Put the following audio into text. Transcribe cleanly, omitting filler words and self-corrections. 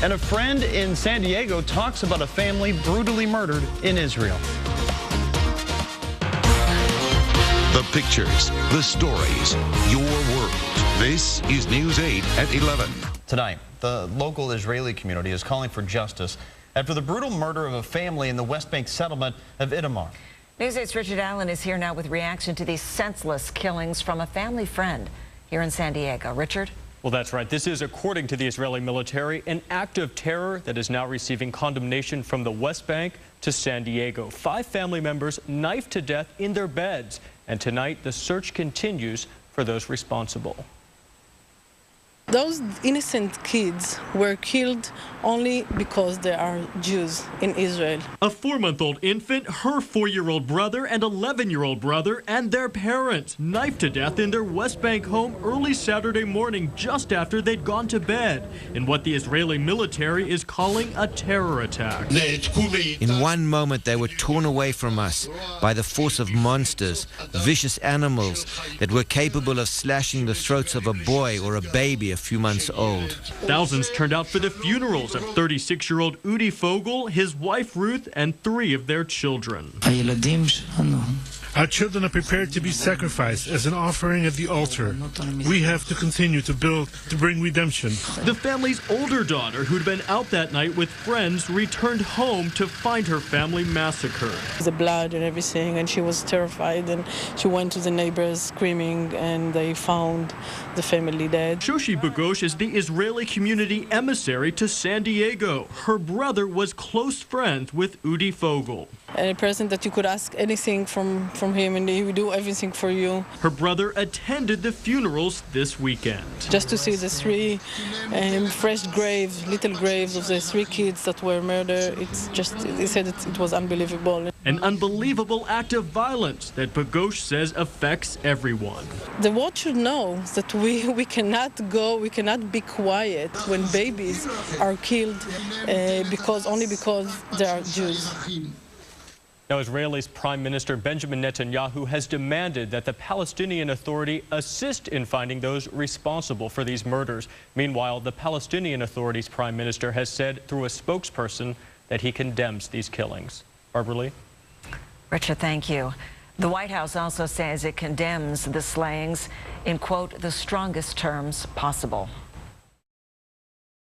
And a friend in San Diego talks about a family brutally murdered in Israel. The pictures, the stories, your world. This is News 8 at 11. Tonight, the local Israeli community is calling for justice after the brutal murder of a family in the West Bank settlement of Itamar. News 8's Richard Allen is here now with reaction to these senseless killings from a family friend here in San Diego. Richard? Well, that's right. This is, according to the Israeli military, an act of terror that is now receiving condemnation from the West Bank to San Diego. 5 family members knifed to death in their beds. And tonight, the search continues for those responsible. Those innocent kids were killed only because they are Jews in Israel. A 4-month-old infant, her 4-year-old brother, and 11-year-old brother and their parents knifed to death in their West Bank home early Saturday morning just after they'd gone to bed in what the Israeli military is calling a terror attack. In one moment, they were torn away from us by the force of monsters, vicious animals that were capable of slashing the throats of a boy or a baby a few months old. Thousands turned out for the funerals of 36-year-old Udi Fogel, his wife Ruth, and 3 of their children. Our children are prepared to be sacrificed as an offering at the altar. We have to continue to build to bring redemption. The family's older daughter, who'd been out that night with friends, returned home to find her family massacred. The blood and everything, and she was terrified, and she went to the neighbors screaming, and they found the family dead. Shoshi Bogoch is the Israeli community emissary to San Diego. Her brother was close friends with Udi Fogel. And a person that you could ask anything from him, and he would do everything for you. Her brother attended the funerals this weekend. Just to see the 3 fresh graves, little graves of the 3 kids that were murdered, it's just, he said it was unbelievable. An unbelievable act of violence that Bogoch says affects everyone. The world should know that we cannot be quiet when babies are killed only because they are Jews. Now, Israel's Prime Minister Benjamin Netanyahu has demanded that the Palestinian Authority assist in finding those responsible for these murders. Meanwhile, the Palestinian Authority's Prime Minister has said through a spokesperson that he condemns these killings. Barbara Lee? Richard, thank you. The White House also says it condemns the slayings in, quote, the strongest terms possible.